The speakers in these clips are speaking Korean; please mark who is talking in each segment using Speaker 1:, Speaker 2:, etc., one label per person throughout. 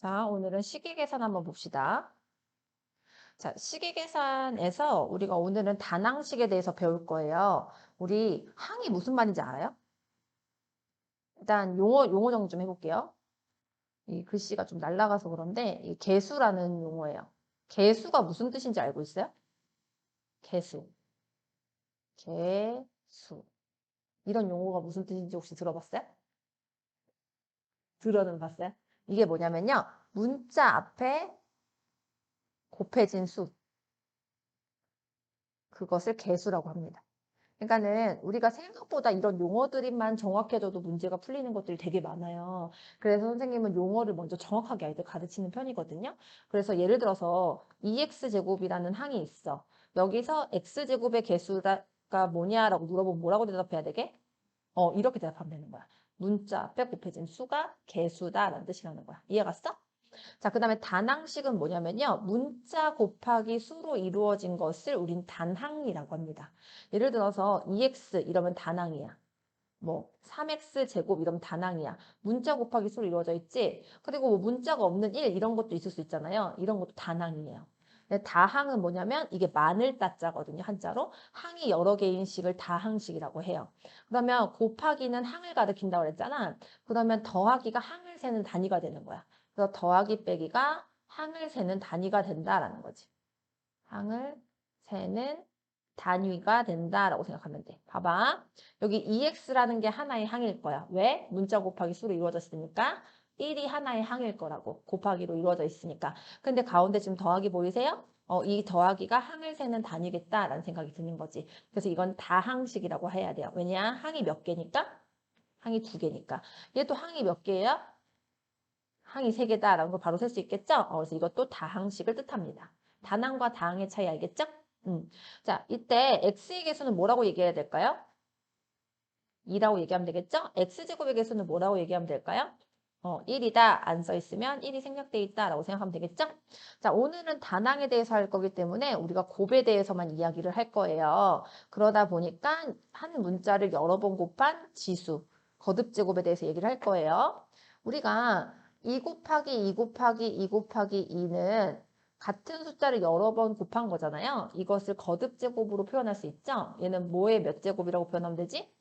Speaker 1: 자, 오늘은 식이 계산 한번 봅시다. 자, 식이 계산에서 우리가 오늘은 단항식에 대해서 배울 거예요. 우리 항이 무슨 말인지 알아요? 일단 용어 정리 좀 해볼게요. 이 글씨가 좀 날라가서 그런데 이 개수라는 용어예요. 개수가 무슨 뜻인지 알고 있어요? 개수. 개수. 이런 용어가 무슨 뜻인지 혹시 들어봤어요? 들어는 봤어요? 이게 뭐냐면요. 문자 앞에 곱해진 수. 그것을 개수라고 합니다. 그러니까는 우리가 생각보다 이런 용어들만 정확해져도 문제가 풀리는 것들이 되게 많아요. 그래서 선생님은 용어를 먼저 정확하게 아이들 가르치는 편이거든요. 그래서 예를 들어서 2x제곱이라는 항이 있어. 여기서 x제곱의 개수가 뭐냐라고 물어보면 뭐라고 대답해야 되게? 이렇게 대답하면 되는 거야. 문자 앞에 곱해진 수가 개수다라는 뜻이라는 거야. 이해 갔어? 자, 그 다음에 단항식은 뭐냐면요. 문자 곱하기 수로 이루어진 것을 우린 단항이라고 합니다. 예를 들어서 2x 이러면 단항이야. 뭐 3x 제곱 이러면 단항이야. 문자 곱하기 수로 이루어져 있지. 그리고 뭐 문자가 없는 1 이런 것도 있을 수 있잖아요. 이런 것도 단항이에요. 근데 다항은 뭐냐면 이게 많을 따자거든요. 한자로. 항이 여러 개인 식을 다항식이라고 해요. 그러면 곱하기는 항을 가리킨다고 그랬잖아. 그러면 더하기가 항을 세는 단위가 되는 거야. 그래서 더하기 빼기가 항을 세는 단위가 된다라는 거지. 항을 세는 단위가 된다라고 생각하면 돼. 봐봐. 여기 2x라는 게 하나의 항일 거야. 왜? 문자 곱하기 수로 이루어졌으니까 1이 하나의 항일 거라고. 곱하기로 이루어져 있으니까. 근데 가운데 지금 더하기 보이세요? 이 더하기가 항을 세는 단위겠다라는 생각이 드는 거지. 그래서 이건 다항식이라고 해야 돼요. 왜냐? 항이 몇 개니까? 항이 두 개니까. 얘도 항이 몇 개예요? 항이 세 개다라는 걸 바로 셀 수 있겠죠? 그래서 이것도 다항식을 뜻합니다. 단항과 다항의 차이 알겠죠? 자, 이때 x의 개수는 뭐라고 얘기해야 될까요? 2라고 얘기하면 되겠죠? x제곱의 개수는 뭐라고 얘기하면 될까요? 1이다. 안 써 있으면 1이 생략돼 있다라고 생각하면 되겠죠? 자, 오늘은 단항에 대해서 할 거기 때문에 우리가 곱에 대해서만 이야기를 할 거예요. 그러다 보니까 한 문자를 여러 번 곱한 지수, 거듭제곱에 대해서 얘기를 할 거예요. 우리가 2 곱하기 2 곱하기 2 곱하기 2는 같은 숫자를 여러 번 곱한 거잖아요. 이것을 거듭제곱으로 표현할 수 있죠? 얘는 뭐의 몇 제곱이라고 표현하면 되지?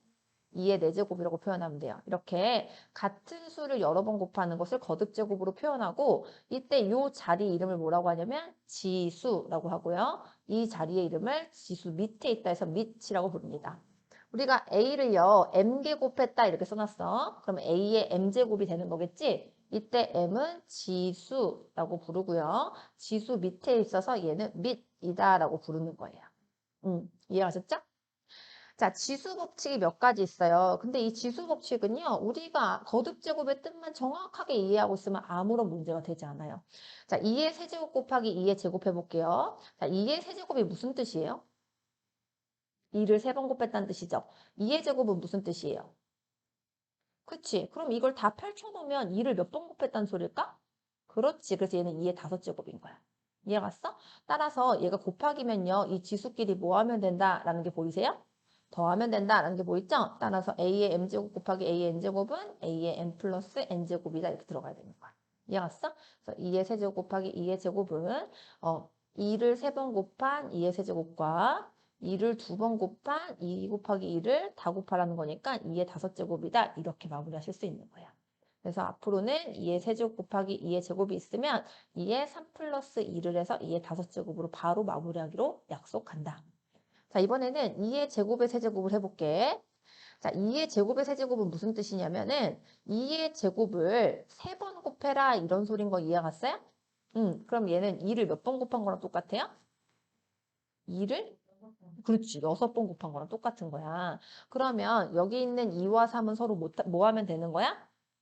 Speaker 1: 2의 4제곱이라고 표현하면 돼요. 이렇게 같은 수를 여러 번 곱하는 것을 거듭제곱으로 표현하고 이때 이 자리 이름을 뭐라고 하냐면 지수라고 하고요. 이 자리의 이름을 지수 밑에 있다 해서 밑이라고 부릅니다. 우리가 A를요, M개 곱했다 이렇게 써놨어. 그럼 A의 M제곱이 되는 거겠지? 이때 M은 지수라고 부르고요. 지수 밑에 있어서 얘는 밑이다라고 부르는 거예요. 이해하셨죠? 자, 지수 법칙이 몇 가지 있어요. 근데 이 지수 법칙은요, 우리가 거듭제곱의 뜻만 정확하게 이해하고 있으면 아무런 문제가 되지 않아요. 자, 2의 세제곱 곱하기 2의 제곱 해볼게요. 자, 2의 세제곱이 무슨 뜻이에요? 2를 세 번 곱했다는 뜻이죠. 2의 제곱은 무슨 뜻이에요? 그치? 그럼 이걸 다 펼쳐놓으면 2를 몇 번 곱했다는 소릴까? 그렇지. 그래서 얘는 2의 다섯 제곱인 거야. 이해 갔어? 따라서 얘가 곱하기면요, 이 지수끼리 뭐 하면 된다라는 게 보이세요? 더하면 된다라는 게 보이죠? 따라서 a의 m제곱 곱하기 a의 n제곱은 a의 n 플러스 n제곱이다 이렇게 들어가야 되는 거야. 이해 갔어? 그래서 2의 세제곱 곱하기 2의 제곱은 2를 세 번 곱한 2의 세제곱과 2를 두 번 곱한 2 곱하기 2를 다 곱하라는 거니까 2의 다섯 제곱이다 이렇게 마무리하실 수 있는 거야. 그래서 앞으로는 2의 세제곱 곱하기 2의 제곱이 있으면 2의 3 플러스 2를 해서 2의 다섯 제곱으로 바로 마무리하기로 약속한다. 자, 이번에는 2의 제곱의 세제곱을 해볼게. 자, 2의 제곱의 세제곱은 무슨 뜻이냐면은 2의 제곱을 세 번 곱해라 이런 소린 거 이해 갔어요? 그럼 얘는 2를 몇 번 곱한 거랑 똑같아요? 2를? 그렇지. 6번 곱한 거랑 똑같은 거야. 그러면 여기 있는 2와 3은 서로 뭐 하면 되는 거야?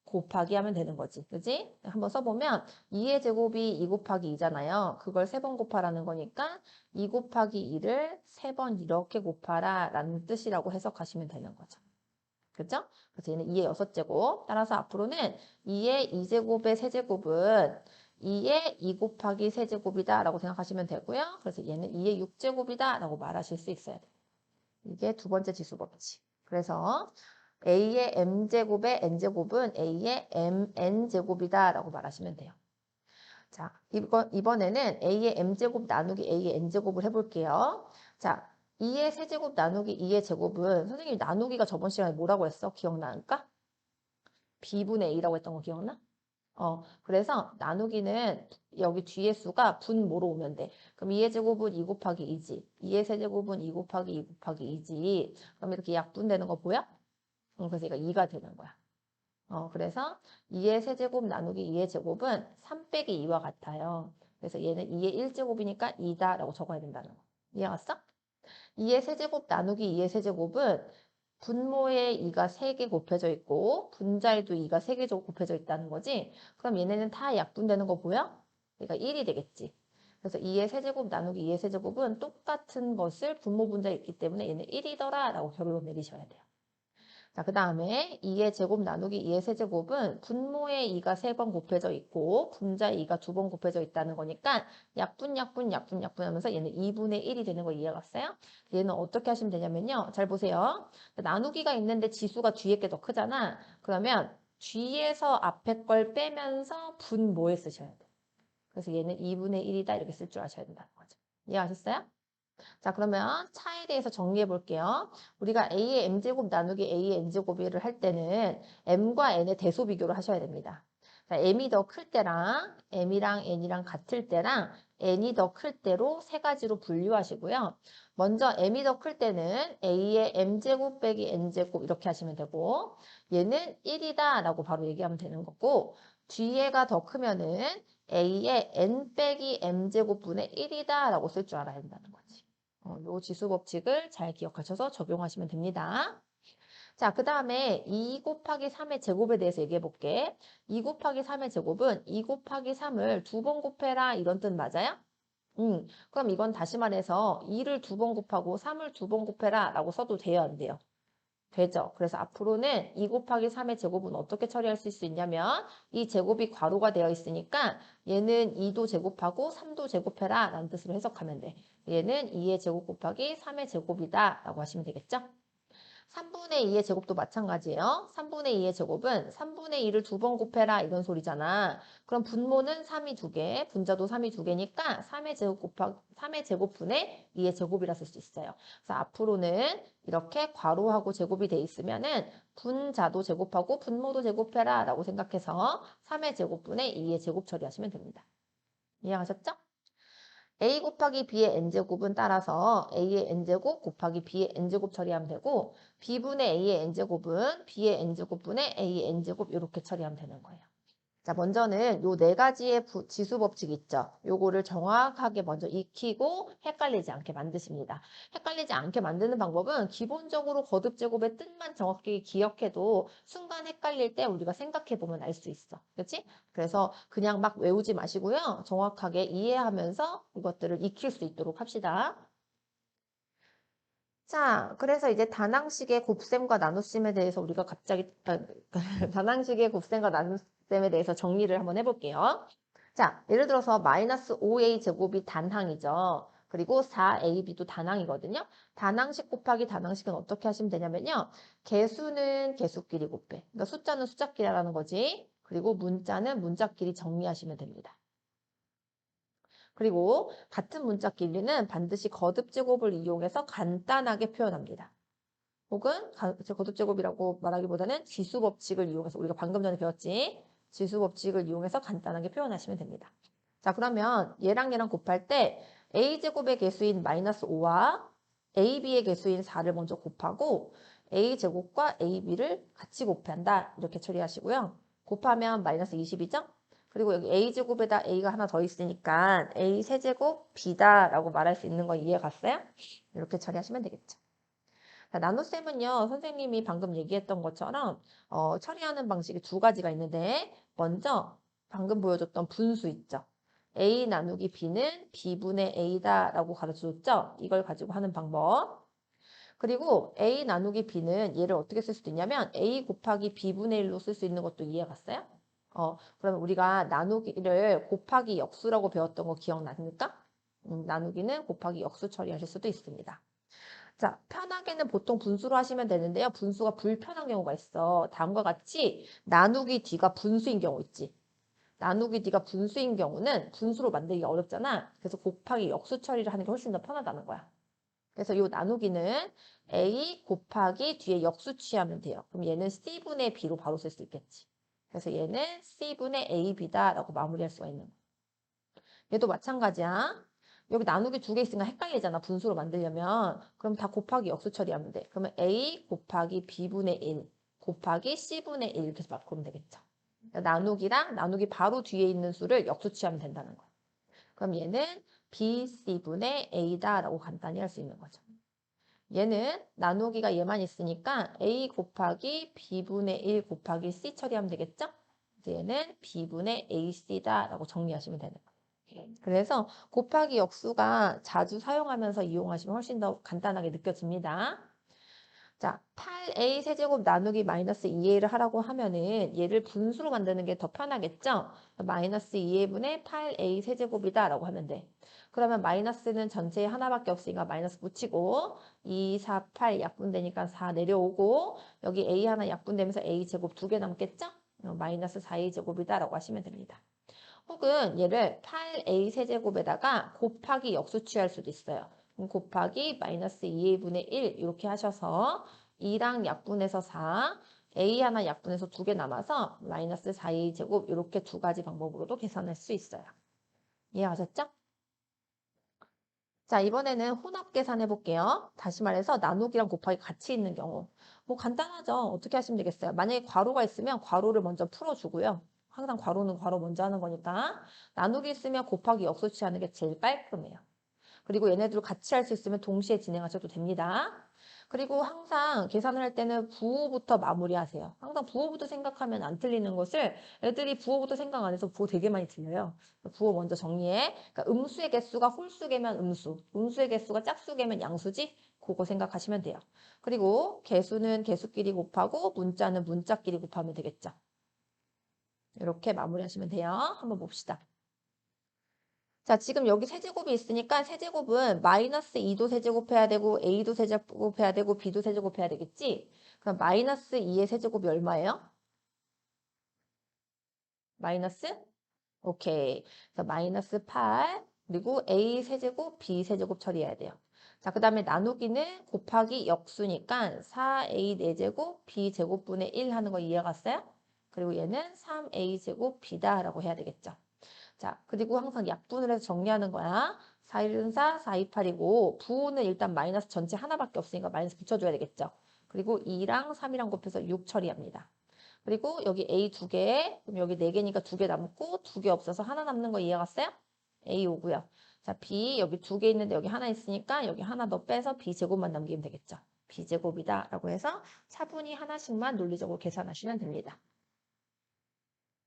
Speaker 1: 곱하기 하면 되는 거지. 그지? 한번 써보면 2의 제곱이 2 곱하기 2잖아요. 그걸 세 번 곱하라는 거니까 2 곱하기 2를 세 번 이렇게 곱하라 라는 뜻이라고 해석하시면 되는 거죠. 그죠? 그래서 얘는 2의 6제곱. 따라서 앞으로는 2의 2제곱의 세제곱은 2의 2 곱하기 세제곱이다 라고 생각하시면 되고요. 그래서 얘는 2의 6제곱이다 라고 말하실 수 있어야 돼요. 이게 두 번째 지수 법칙. 그래서 a의 m제곱의 n제곱은 a의 mn제곱이다 라고 말하시면 돼요. 자, 이번에는 a의 m제곱 나누기 a의 n제곱을 해볼게요. 자, 2의 세제곱 나누기 2의 제곱은 선생님이 나누기가 저번 시간에 뭐라고 했어? 기억나니까? b분의 a라고 했던 거 기억나? 그래서 나누기는 여기 뒤에 수가 분모로 오면 돼. 그럼 2의 제곱은 2 곱하기 2지. 2의 세제곱은 2 곱하기 2 곱하기 2지. 그럼 이렇게 약분되는 거 보여? 그래서 이거 2가 되는 거야. 그래서 2의 세제곱 나누기 2의 제곱은 3 빼기 2와 같아요. 그래서 얘는 2의 1제곱이니까 2다라고 적어야 된다는 거. 이해 갔어? 2의 세제곱 나누기 2의 세제곱은 분모에 2가 3개 곱해져 있고 분자에도 2가 3개 곱해져 있다는 거지. 그럼 얘네는 다 약분되는 거 보여? 그러니까 1이 되겠지. 그래서 2의 세제곱 나누기 2의 세제곱은 똑같은 것을 분모 분자에 있기 때문에 얘는 1이더라 라고 결론 내리셔야 돼요. 자, 그 다음에 2의 제곱 나누기 2의 세제곱은 분모에 2가 3번 곱해져 있고 분자에 2가 2번 곱해져 있다는 거니까 약분 하면서 얘는 2분의 1이 되는 거 이해 갔어요? 얘는 어떻게 하시면 되냐면요. 잘 보세요. 나누기가 있는데 지수가 뒤에 게 더 크잖아. 그러면 뒤에서 앞에 걸 빼면서 분모에 쓰셔야 돼. 그래서 얘는 2분의 1이다 이렇게 쓸 줄 아셔야 된다는 거죠. 이해하셨어요? 자, 그러면 차에 대해서 정리해 볼게요. 우리가 a의 m제곱 나누기 a의 n제곱을 할 때는 m과 n의 대소 비교를 하셔야 됩니다. 자, m이 더 클 때랑 m이랑 n이랑 같을 때랑 n이 더 클 때로 세 가지로 분류하시고요. 먼저 m이 더 클 때는 a의 m제곱 빼기 n제곱 이렇게 하시면 되고 얘는 1이다 라고 바로 얘기하면 되는 거고 뒤에가 더 크면은 a의 n 빼기 m제곱분의 1이다 라고 쓸 줄 알아야 된다는 거지. 요 지수 법칙을 잘 기억하셔서 적용하시면 됩니다. 자, 그 다음에 2 곱하기 3의 제곱에 대해서 얘기해 볼게. 2 곱하기 3의 제곱은 2 곱하기 3을 2번 곱해라 이런 뜻 맞아요? 그럼 이건 다시 말해서 2를 2번 곱하고 3을 2번 곱해라 라고 써도 돼요, 안 돼요? 되죠. 그래서 앞으로는 2 곱하기 3의 제곱은 어떻게 처리할 수 있냐면 이 제곱이 괄호가 되어 있으니까 얘는 2도 제곱하고 3도 제곱해라 라는 뜻으로 해석하면 돼. 얘는 2의 제곱 곱하기 3의 제곱이다 라고 하시면 되겠죠. 3분의 2의 제곱도 마찬가지예요. 3분의 2의 제곱은 3분의 2를 2번 곱해라 이런 소리잖아. 그럼 분모는 3이 2개, 분자도 3이 2개니까 3의 제곱 곱하기 3의 제곱분의 2의 제곱이라 쓸 수 있어요. 그래서 앞으로는 이렇게 괄호하고 제곱이 돼 있으면은 분자도 제곱하고 분모도 제곱해라 라고 생각해서 3의 제곱분의 2의 제곱 처리하시면 됩니다. 이해하셨죠? a 곱하기 b의 n제곱은 따라서 a의 n제곱 곱하기 b의 n제곱 처리하면 되고 b분의 a의 n제곱은 b의 n제곱분의 a의 n제곱 이렇게 처리하면 되는 거예요. 자, 먼저는 요 네 가지의 지수 법칙 있죠. 요거를 정확하게 먼저 익히고 헷갈리지 않게 만드십니다. 헷갈리지 않게 만드는 방법은 기본적으로 거듭 제곱의 뜻만 정확히 기억해도 순간 헷갈릴 때 우리가 생각해 보면 알 수 있어. 그렇지? 그래서 그냥 막 외우지 마시고요. 정확하게 이해하면서 이것들을 익힐 수 있도록 합시다. 자, 그래서 이제 다낭식의 곱셈과 나눗셈에 대해서 우리가 갑자기 다낭식의 곱셈과 나눗셈에 대해서 정리를 한번 해볼게요. 자, 예를 들어서 마이너스 5a 제곱이 단항이죠. 그리고 4ab도 단항이거든요. 다낭식 곱하기 다낭식은 어떻게 하시면 되냐면요. 개수는 개수끼리 곱해. 그러니까 숫자는 숫자끼리라는 거지. 그리고 문자는 문자끼리 정리하시면 됩니다. 그리고 같은 문자끼리는 반드시 거듭제곱을 이용해서 간단하게 표현합니다. 혹은 거듭제곱이라고 말하기보다는 지수법칙을 이용해서 우리가 방금 전에 배웠지. 지수법칙을 이용해서 간단하게 표현하시면 됩니다. 자, 그러면 얘랑 곱할 때 a제곱의 개수인 마이너스 5와 ab의 개수인 4를 먼저 곱하고 a제곱과 ab를 같이 곱한다. 이렇게 처리하시고요. 곱하면 마이너스 20이죠? 그리고 여기 a제곱에다 a가 하나 더 있으니까 a 세제곱 b다라고 말할 수 있는 거 이해 갔어요? 이렇게 처리하시면 되겠죠. 자, 나눗셈은요, 선생님이 방금 얘기했던 것처럼 처리하는 방식이 두 가지가 있는데 먼저 방금 보여줬던 분수 있죠. a 나누기 b는 b분의 a다라고 가르쳐줬죠. 이걸 가지고 하는 방법. 그리고 a 나누기 b는 얘를 어떻게 쓸 수도 있냐면 a 곱하기 b분의 1로 쓸 수 있는 것도 이해 갔어요? 그러면 우리가 나누기를 곱하기 역수라고 배웠던 거 기억나십니까? 나누기는 곱하기 역수 처리하실 수도 있습니다. 자, 편하게는 보통 분수로 하시면 되는데요. 분수가 불편한 경우가 있어. 다음과 같이 나누기 뒤가 분수인 경우 있지. 나누기 D가 분수인 경우는 분수로 만들기 어렵잖아. 그래서 곱하기 역수 처리를 하는 게 훨씬 더 편하다는 거야. 그래서 이 나누기는 A 곱하기 뒤에 역수 취하면 돼요. 그럼 얘는 C분의 B로 바로 쓸 수 있겠지. 그래서 얘는 C분의 AB다라고 마무리할 수가 있는 거야. 얘도 마찬가지야. 여기 나누기 두 개 있으니까 헷갈리잖아. 분수로 만들려면. 그럼 다 곱하기 역수 처리하면 돼. 그러면 A 곱하기 B분의 1 곱하기 C분의 1 이렇게 해서 바꾸면 되겠죠. 나누기랑 나누기 바로 뒤에 있는 수를 역수 취하면 된다는 거야. 그럼 얘는 BC분의 A다라고 간단히 할 수 있는 거죠. 얘는 나누기가 얘만 있으니까 A 곱하기 B분의 1 곱하기 C 처리하면 되겠죠? 그래서 얘는 B분의 AC다라고 정리하시면 되는 거예요. 그래서 곱하기 역수가 자주 사용하면서 이용하시면 훨씬 더 간단하게 느껴집니다. 자, 8a 세제곱 나누기 마이너스 2a를 하라고 하면은 얘를 분수로 만드는 게 더 편하겠죠? 마이너스 2a분의 8a 세제곱이다 라고 하면 돼. 그러면 마이너스는 전체에 하나밖에 없으니까 마이너스 붙이고 2, 4, 8 약분되니까 4 내려오고 여기 a 하나 약분되면서 a 제곱 2개 남겠죠? 마이너스 4a 제곱이다 라고 하시면 됩니다. 혹은 얘를 8a 세제곱에다가 곱하기 역수 취할 수도 있어요. 그럼 곱하기 마이너스 2a분의 1 이렇게 하셔서 2랑 약분해서 4, a 하나 약분해서 2개 남아서 마이너스 4a 제곱 이렇게 두 가지 방법으로도 계산할 수 있어요. 이해하셨죠? 자, 이번에는 혼합 계산해 볼게요. 다시 말해서 나누기랑 곱하기 같이 있는 경우. 뭐 간단하죠. 어떻게 하시면 되겠어요? 만약에 괄호가 있으면 괄호를 먼저 풀어주고요. 항상 괄호는 괄호 먼저 하는 거니까. 나누기 있으면 곱하기 역수치하는 게 제일 깔끔해요. 그리고 얘네들 같이 할 수 있으면 동시에 진행하셔도 됩니다. 그리고 항상 계산을 할 때는 부호부터 마무리하세요. 항상 부호부터 생각하면 안 틀리는 것을 애들이 부호부터 생각 안 해서 부호 되게 많이 틀려요. 부호 먼저 정리해. 그러니까 음수의 개수가 홀수 개면 음수, 음수의 개수가 짝수 개면 양수지? 그거 생각하시면 돼요. 그리고 개수는 개수끼리 곱하고 문자는 문자끼리 곱하면 되겠죠. 이렇게 마무리하시면 돼요. 한번 봅시다. 자, 지금 여기 세제곱이 있으니까 세제곱은 마이너스 2도 세제곱해야 되고 A도 세제곱해야 되고 B도 세제곱해야 되겠지? 그럼 마이너스 2의 세제곱이 얼마예요? 마이너스? 오케이. 그래서 마이너스 8 그리고 A 세제곱, B 세제곱 처리해야 돼요. 자, 그 다음에 나누기는 곱하기 역수니까 4A 4제곱, B 제곱분의 1 하는 거 이해갔어요? 그리고 얘는 3A 제곱 B다라고 해야 되겠죠. 자, 그리고 항상 약분을 해서 정리하는 거야. 4, 1은 4, 4, 2, 8이고 부호는 일단 마이너스 전체 하나밖에 없으니까 마이너스 붙여줘야 되겠죠. 그리고 2랑 3이랑 곱해서 6 처리합니다. 그리고 여기 A 2개, 그럼 여기 4개니까 2개 남고 2개 없어서 하나 남는 거 이해갔어요? A 오고요. 자, B 여기 2개 있는데 여기 하나 있으니까 여기 하나 더 빼서 B 제곱만 남기면 되겠죠. B 제곱이다 라고 해서 차분히 하나씩만 논리적으로 계산하시면 됩니다.